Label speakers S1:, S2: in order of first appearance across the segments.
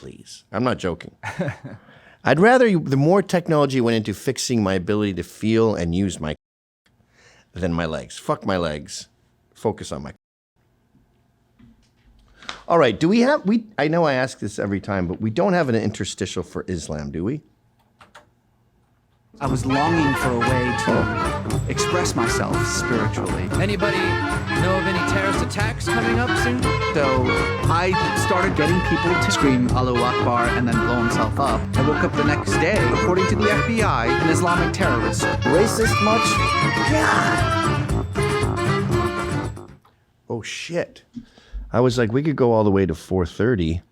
S1: please. I'm not joking. I'd rather the more technology went into fixing my ability to feel and use my than my legs. Fuck my legs. Focus on my. All right. Do we have? I know I ask this every time, but we don't have an interstitial for Islam, do we?
S2: I was longing for a way to express myself spiritually.
S3: Anybody know of any terrorist attacks coming up soon?
S2: So I started getting people to scream Allahu Akbar and then blow himself up. I woke up the next day, according to the FBI, an Islamic terrorist.
S1: Racist much? God. Oh shit. I was like, we could go all the way to 4:30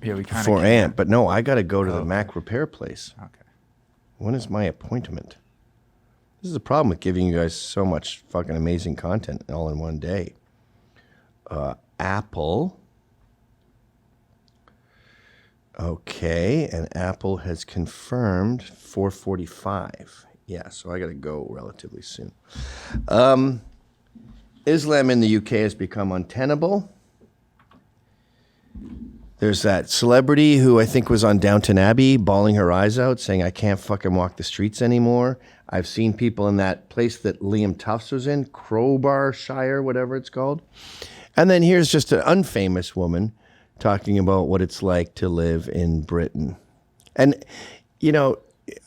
S4: Yeah, we kind of
S1: for Ant, but no, I got to go to the Mac repair place.
S4: Okay.
S1: When is my appointment? This is the problem with giving you guys so much fucking amazing content all in one day. Apple. Okay, and Apple has confirmed 4:45. Yeah, so I got to go relatively soon. Islam in the UK has become untenable. There's that celebrity who I think was on Downton Abbey bawling her eyes out saying, I can't fucking walk the streets anymore. I've seen people in that place that Liam Tufts was in, Crowbar Shire, whatever it's called. And then here's just an unfamous woman talking about what it's like to live in Britain. And, you know,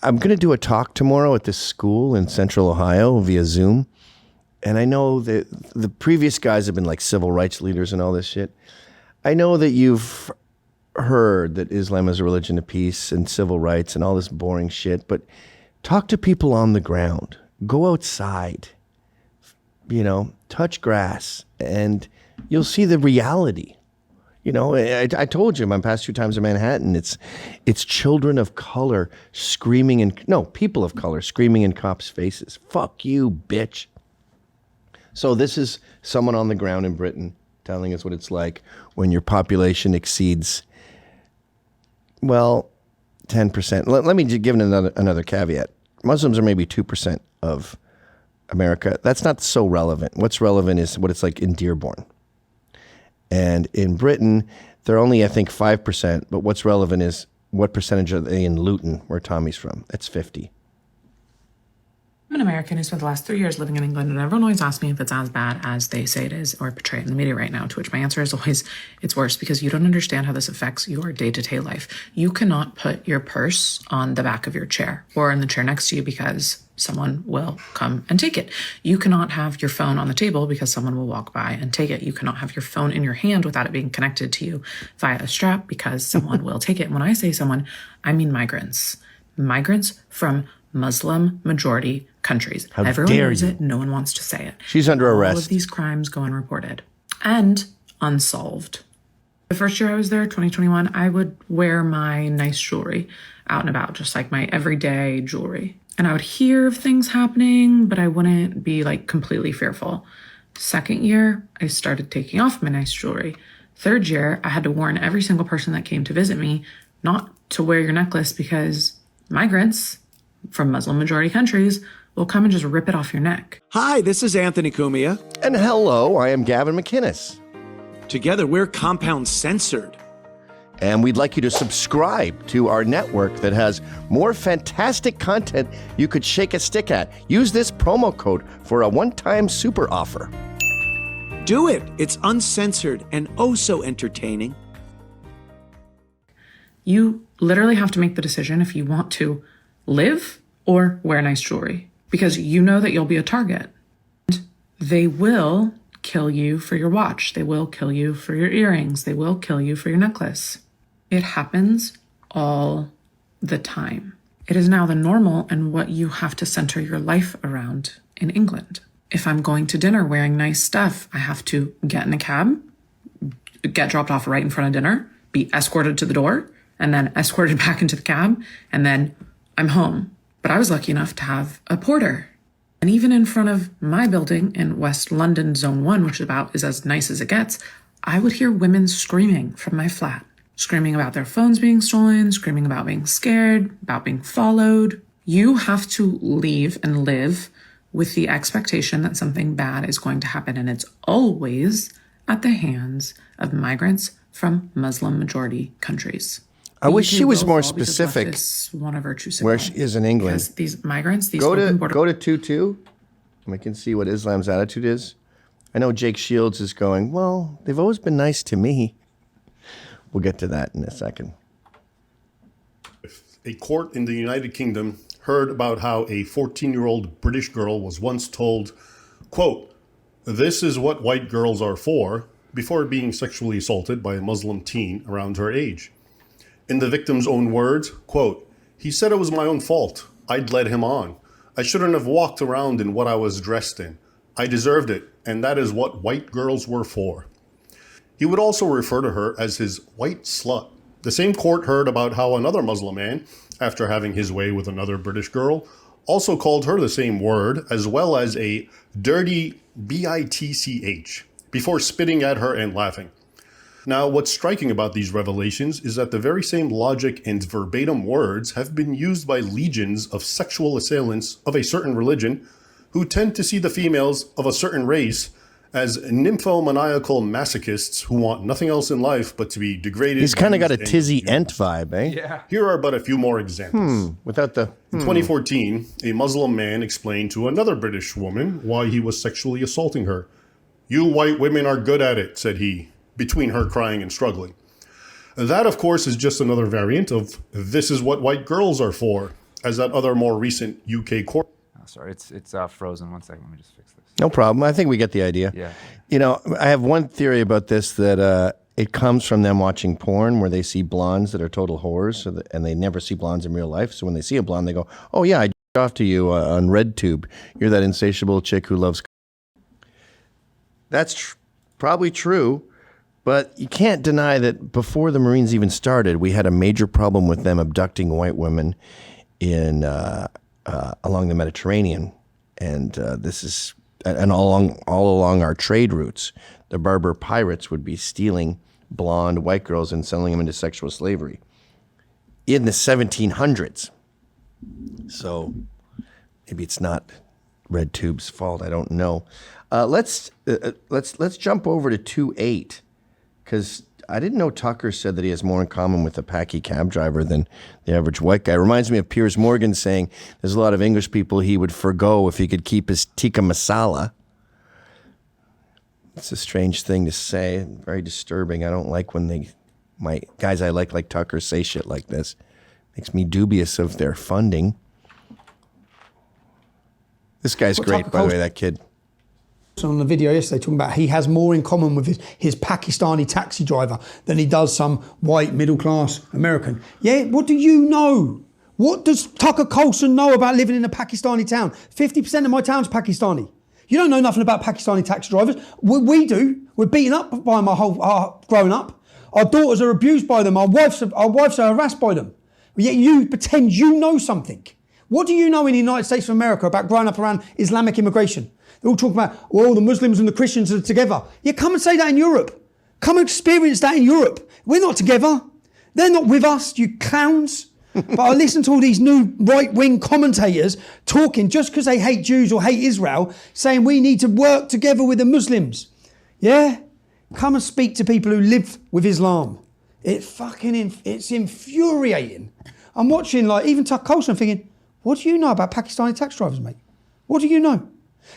S1: I'm going to do a talk tomorrow at this school in Central Ohio via Zoom. And I know that the previous guys have been like civil rights leaders and all this shit. I know that you've heard that Islam is a religion of peace and civil rights and all this boring shit, but talk to people on the ground. Go outside, you know, touch grass, and you'll see the reality. You know, I told you my past 2 times in Manhattan, it's children of color screaming people of color screaming in cops' faces. Fuck you, bitch. So this is someone on the ground in Britain telling us what it's like when your population exceeds, well, 10%. Let me just give another caveat. Muslims are maybe 2% of America. That's not so relevant. What's relevant is what it's like in Dearborn. And in Britain, they're only, I think, 5%. But what's relevant is what percentage are they in Luton, where Tommy's from? That's 50.
S5: I'm an American who spent the last 3 years living in England, and everyone always asks me if it's as bad as they say it is or portray it in the media right now, to which my answer is always, it's worse, because you don't understand how this affects your day-to-day life. You cannot put your purse on the back of your chair or in the chair next to you because someone will come and take it. You cannot have your phone on the table because someone will walk by and take it. You cannot have your phone in your hand without it being connected to you via a strap because someone will take it. And when I say someone, I mean migrants. Migrants from Muslim majority countries.
S1: How
S5: Everyone
S1: dare
S5: knows
S1: you.
S5: it. No one wants to say it.
S1: She's under arrest.
S5: All of these crimes go unreported and unsolved. The first year I was there, 2021, I would wear my nice jewelry out and about, just like my everyday jewelry. And I would hear of things happening, but I wouldn't be like completely fearful. Second year, I started taking off my nice jewelry. Third year, I had to warn every single person that came to visit me not to wear your necklace because migrants from Muslim majority countries will come and just rip it off your neck.
S6: Hi, this is Anthony Cumia.
S1: And hello, I am Gavin McInnes.
S6: Together, we're Compound Censored.
S1: And we'd like you to subscribe to our network that has more fantastic content you could shake a stick at. Use this promo code for a one-time super offer.
S6: Do it. It's uncensored and oh so entertaining.
S5: You literally have to make the decision if you want to live or wear nice jewelry, because you know that you'll be a target. They will kill you for your watch. They will kill you for your earrings. They will kill you for your necklace. It happens all the time. It is now the normal and what you have to center your life around in England. If I'm going to dinner wearing nice stuff, I have to get in a cab, get dropped off right in front of dinner, be escorted to the door, and then escorted back into the cab, and then I'm home. But I was lucky enough to have a porter. And even in front of my building in West London, Zone 1, which is as nice as it gets, I would hear women screaming from my flat. Screaming about their phones being stolen, screaming about being scared, about being followed. You have to leave and live with the expectation that something bad is going to happen. And it's always at the hands of migrants from Muslim-majority countries.
S1: I wish she was more
S5: fall because
S1: specific
S5: leftists want a virtue signal.
S1: where she is in England.
S5: Because these migrants, these
S1: Go
S5: open
S1: to
S5: border...
S1: go to 2-2. We can see what Islam's attitude is. I know Jake Shields is going, well, they've always been nice to me. We'll get to that in a second.
S7: A court in the United Kingdom heard about how a 14-year-old British girl was once told, quote, "This is what white girls are for," before being sexually assaulted by a Muslim teen around her age. In the victim's own words, quote, "He said it was my own fault. I'd led him on. I shouldn't have walked around in what I was dressed in. I deserved it, and that is what white girls were for." He would also refer to her as his white slut. The same court heard about how another Muslim man, after having his way with another British girl, also called her the same word, as well as a dirty bitch, before spitting at her and laughing. Now, what's striking about these revelations is that the very same logic and verbatim words have been used by legions of sexual assailants of a certain religion who tend to see the females of a certain race as nymphomaniacal masochists who want nothing else in life but to be degraded.
S1: He's kind of got a
S7: used, and
S1: Tizzy
S7: abused.
S1: Ent vibe, eh?
S4: Yeah.
S7: Here are but a few more examples.
S1: Without the...
S7: In 2014, a Muslim man explained to another British woman why he was sexually assaulting her. "You white women are good at it," said he, between her crying and struggling. That, of course, is just another variant of "this is what white girls are for," as that other more recent UK court.
S4: Oh, sorry, it's frozen. 1 second, let me just fix this.
S1: No problem. I think we get the idea.
S4: Yeah.
S1: You know, I have one theory about this, that it comes from them watching porn where they see blondes that are total whores, and they never see blondes in real life. So when they see a blonde, they go, "Oh yeah, I jerked off to you on RedTube. You're that insatiable chick who loves." That's probably true, but you can't deny that before the Marines even started, we had a major problem with them abducting white women in along the Mediterranean, and this is and all along our trade routes. The Berber pirates would be stealing blonde white girls and selling them into sexual slavery in the 1700s. So maybe it's not RedTube's fault. I don't know. Let's jump over to 2-8, because I didn't know Tucker said that he has more in common with a Paki cab driver than the average white guy. Reminds me of Piers Morgan saying there's a lot of English people he would forgo if he could keep his tikka masala. It's a strange thing to say, very disturbing. I don't like when my guys I like Tucker say shit like this. Makes me dubious of their funding. This guy's great, by the way, that kid.
S8: On the video yesterday talking about he has more in common with his Pakistani taxi driver than he does some white middle-class American. Yeah, what do you know? What does Tucker Carlson know about living in a Pakistani town? 50% of my town's Pakistani. You don't know nothing about Pakistani taxi drivers. We do. We're beaten up by them our growing up. Our daughters are abused by them. Our wives are harassed by them. Yet you pretend you know something. What do you know in the United States of America about growing up around Islamic immigration? They all talk about, well, the Muslims and the Christians are together. Yeah, come and say that in Europe. Come and experience that in Europe. We're not together. They're not with us, you clowns. But I listen to all these new right-wing commentators talking just because they hate Jews or hate Israel, saying we need to work together with the Muslims. Yeah? Come and speak to people who live with Islam. It's infuriating. I'm watching, even Tucker Carlson, thinking, what do you know about Pakistani taxi drivers, mate? What do you know?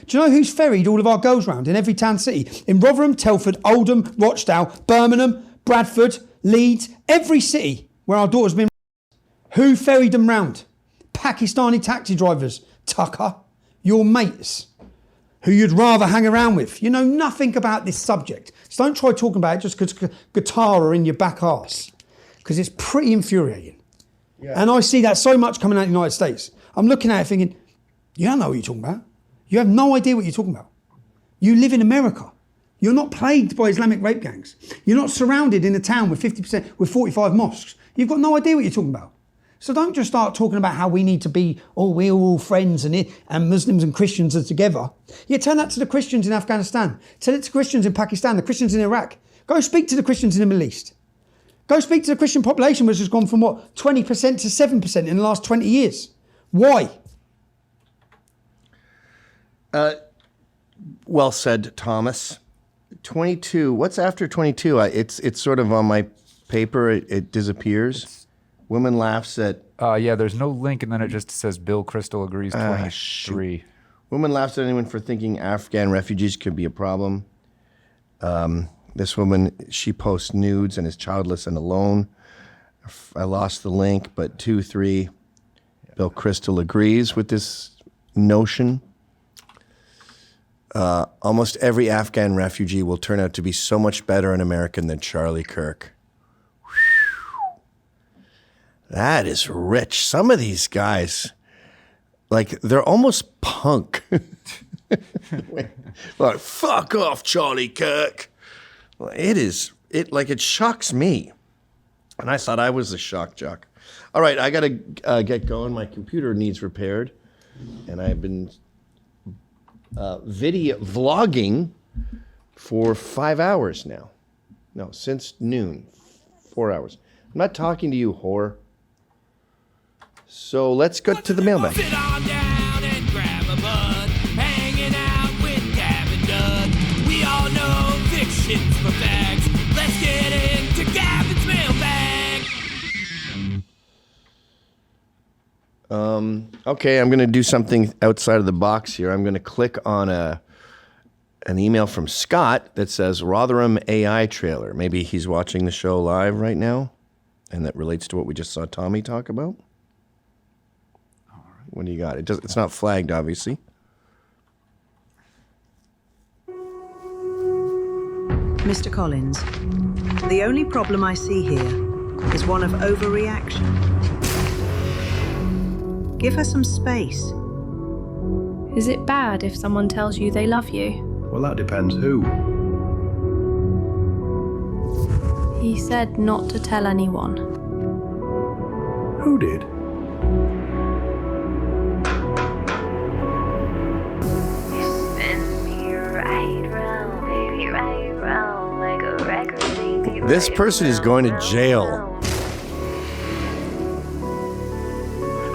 S8: Do you know who's ferried all of our girls round in every town city? In Rotherham, Telford, Oldham, Rochdale, Birmingham, Bradford, Leeds, every city where our daughter's been. Who ferried them round? Pakistani taxi drivers. Tucker, your mates, who you'd rather hang around with. You know nothing about this subject. So don't try talking about it just because guitar are in your back arse, because it's pretty infuriating. Yeah. And I see that so much coming out of the United States. I'm looking at it thinking, you don't know what you're talking about. You have no idea what you're talking about. You live in America. You're not plagued by Islamic rape gangs. You're not surrounded in a town with 50%, with 45 mosques. You've got no idea what you're talking about. So don't just start talking about how we need to be, we're all friends and Muslims and Christians are together. Yeah, tell that to the Christians in Afghanistan. Tell it to Christians in Pakistan, the Christians in Iraq. Go speak to the Christians in the Middle East. Go speak to the Christian population, which has gone from 20% to 7% in the last 20 years. Why?
S1: Well said, Thomas. 22. What's after 22? It's sort of on my paper. It disappears. Woman laughs at.
S4: Yeah, there's no link, and then it just says Bill Crystal agrees 23.
S1: Shoot. Woman laughs at anyone for thinking Afghan refugees could be a problem. This woman, she posts nudes and is childless and alone. I lost the link, but 2-3. Bill Crystal agrees with this notion. Almost every Afghan refugee will turn out to be so much better an American than Charlie Kirk. Whew. That is rich. Some of these guys, like, they're almost punk. Like, fuck off, Charlie Kirk. Well, it shocks me. And I thought I was the shock jock. All right, I got to get going. My computer needs repaired. And I've been video vlogging for 5 hours now. No, since noon, 4 hours. I'm not talking to you, whore. So let's go to the mailbag.
S9: Sit on down and grab a bud, hanging out with Gavin Dunn. We all know fiction's for fags. Let's get into Gavin's mailbag.
S1: Okay, I'm going to do something outside of the box here. I'm going to click on an email from Scott that says Rotherham AI trailer. Maybe he's watching the show live right now, and that relates to what we just saw Tommy talk about. All right. What do you got? It's not flagged, obviously.
S10: Mr. Collins, the only problem I see here is one of overreaction. Give her some space.
S11: Is it bad if someone tells you they love you?
S12: Well, that depends who.
S11: He said not to tell anyone.
S12: Who did?
S1: This person is going to jail.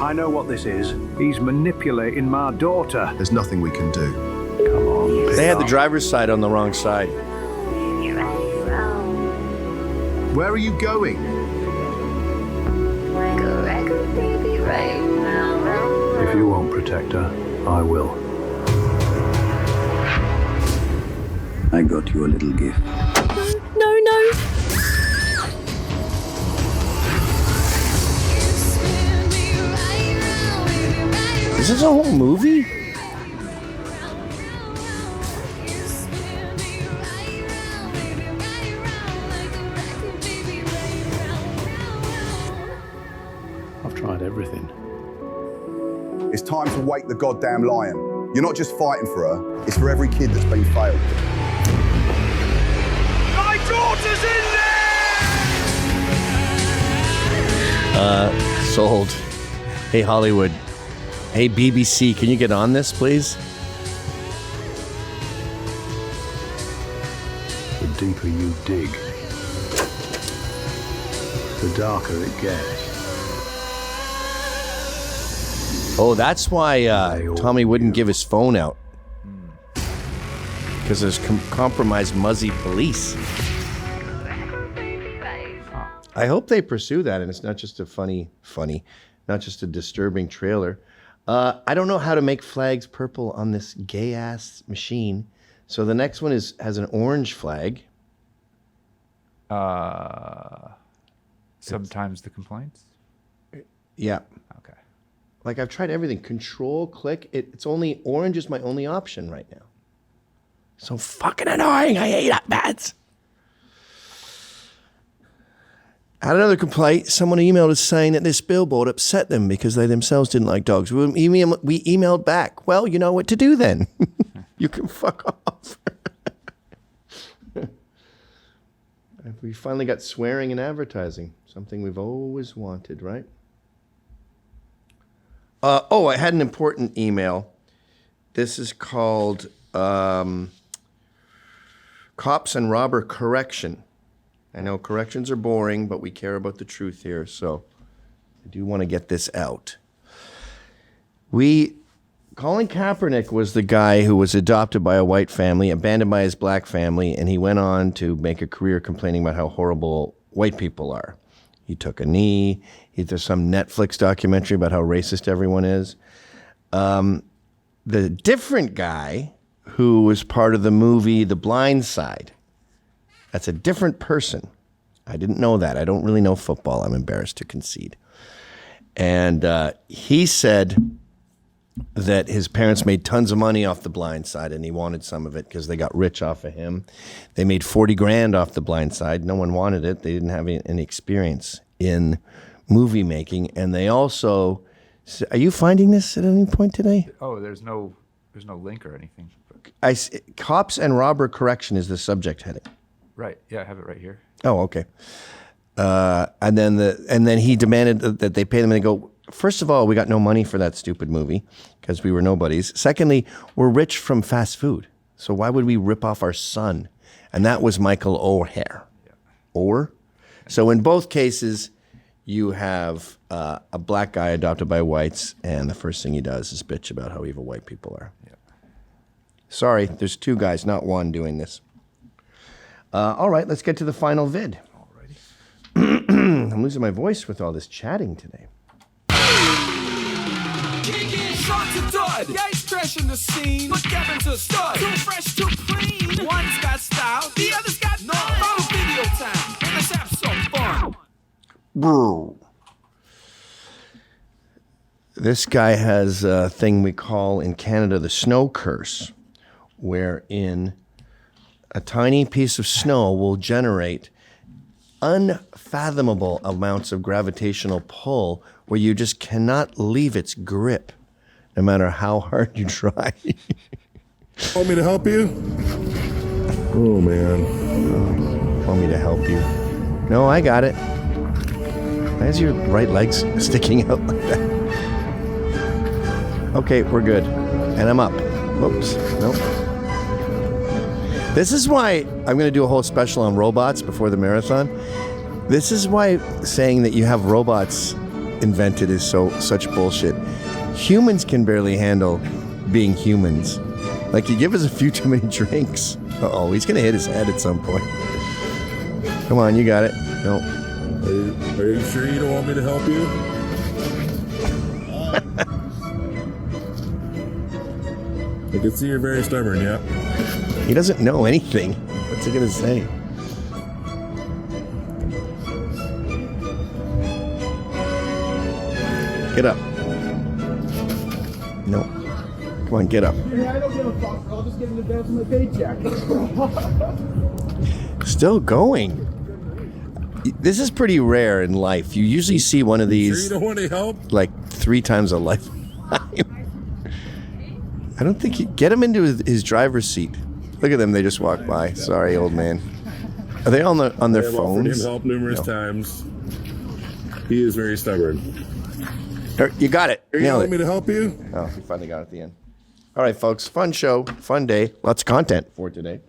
S12: I know what this is. He's manipulating my daughter.
S13: There's nothing we can do.
S12: Come on.
S1: They had the driver's side on the wrong side.
S13: Where are you going?
S12: If you won't protect her, I will.
S14: I got you a little gift.
S11: No.
S1: Is this a whole movie?
S12: I've tried everything.
S13: It's time to wake the goddamn lion. You're not just fighting for her, it's for every kid that's been failed.
S9: My daughter's in there!
S1: Sold. Hey, Hollywood. Hey, BBC, can you get on this, please?
S12: The deeper you dig, the darker it gets.
S1: Oh, that's why Tommy wouldn't give his phone out. Because there's compromised Muzzy police. I hope they pursue that, and it's not just a funny, not just a disturbing trailer. I don't know how to make flags purple on this gay-ass machine. So the next one has an orange flag.
S4: Sometimes the complaints?
S1: Yeah.
S4: Okay.
S1: Like, I've tried everything. Control, click. It's only orange is my only option right now. So fucking annoying. I hate iPads. I had another complaint. Someone emailed us saying that this billboard upset them because they themselves didn't like dogs. We emailed back. Well, you know what to do then. You can fuck off. We finally got swearing in advertising. Something we've always wanted, right? I had an important email. This is called Cops and Robber Correction. I know corrections are boring, but we care about the truth here, so I do want to get this out. Colin Kaepernick was the guy who was adopted by a white family, abandoned by his black family, and he went on to make a career complaining about how horrible white people are. He took a knee. There's some Netflix documentary about how racist everyone is. The different guy who was part of the movie The Blind Side, that's a different person. I didn't know that. I don't really know football. I'm embarrassed to concede. And he said that his parents made tons of money off The Blind Side, and he wanted some of it because they got rich off of him. They made 40 grand off The Blind Side. No one wanted it. They didn't have any experience in movie making. And they also, are you finding this at any point today?
S4: Oh, there's no link or anything.
S1: Cops and robber correction is the subject heading.
S4: Right. Yeah, I have it right here.
S1: Oh, okay. And then he demanded that they pay them, and they go, first of all, we got no money for that stupid movie because we were nobodies. Secondly, we're rich from fast food. So why would we rip off our son? And that was Michael O'Hare. Yeah. So in both cases, you have a black guy adopted by whites, and the first thing he does is bitch about how evil white people are. Yeah. Sorry, there's two guys, not one, doing this. All right, let's get to the final vid. Alrighty. I'm losing my voice with all this chatting today.
S9: Shots are dud. Yeah, he's fresh in the scene, but Gavin's a stud. Too fresh, too clean. One's got style, the other's got no. Follow video time, and let's have some fun.
S1: Bro. This guy has a thing we call in Canada the snow curse, wherein a tiny piece of snow will generate unfathomable amounts of gravitational pull where you just cannot leave its grip, no matter how hard you try.
S15: Want me to help you? Oh, man.
S1: Want me to help you? No, I got it. Why is your right leg sticking out like that? Okay, we're good. And I'm up. Whoops. Nope. This is why I'm going to do a whole special on robots before the marathon. This is why saying that you have robots invented is such bullshit. Humans can barely handle being humans. Like, you give us a few too many drinks. Uh-oh, he's going to hit his head at some point. Come on, you got it. No.
S15: Are you sure you don't want me to help you? I can see you're very stubborn, yeah?
S1: He doesn't know anything. What's he going to say? Get up. No. Come on, get up.
S16: Yeah, I don't give a fuck. I'll just get an advance on my paycheck.
S1: Still going. This is pretty rare in life. You usually see one of these
S15: Sure you don't want to help?
S1: like 3 times a lifetime. I don't think get him into his driver's seat. Look at them, they just walk by. Sorry, old man. Are they on their
S15: I've offered
S1: phones?
S15: him help numerous times. He is very stubborn.
S1: You got it.
S15: Are you
S1: Nailed
S15: want
S1: it.
S15: me to help you?
S1: Oh, we finally got it at the end. All right, folks. Fun show, fun day. Lots of content for today.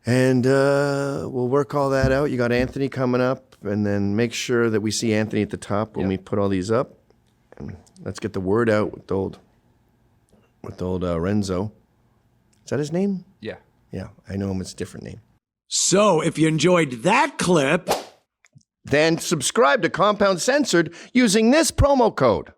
S1: And we'll work all that out. You got Anthony coming up, and then make sure that we see Anthony at the top when we put all these up. And let's get the word out with old Renzo. Is that his name?
S4: Yeah.
S1: Yeah, I know him. It's a different name.
S6: So, if you enjoyed that clip,
S1: then subscribe to Compound Censored using this promo code.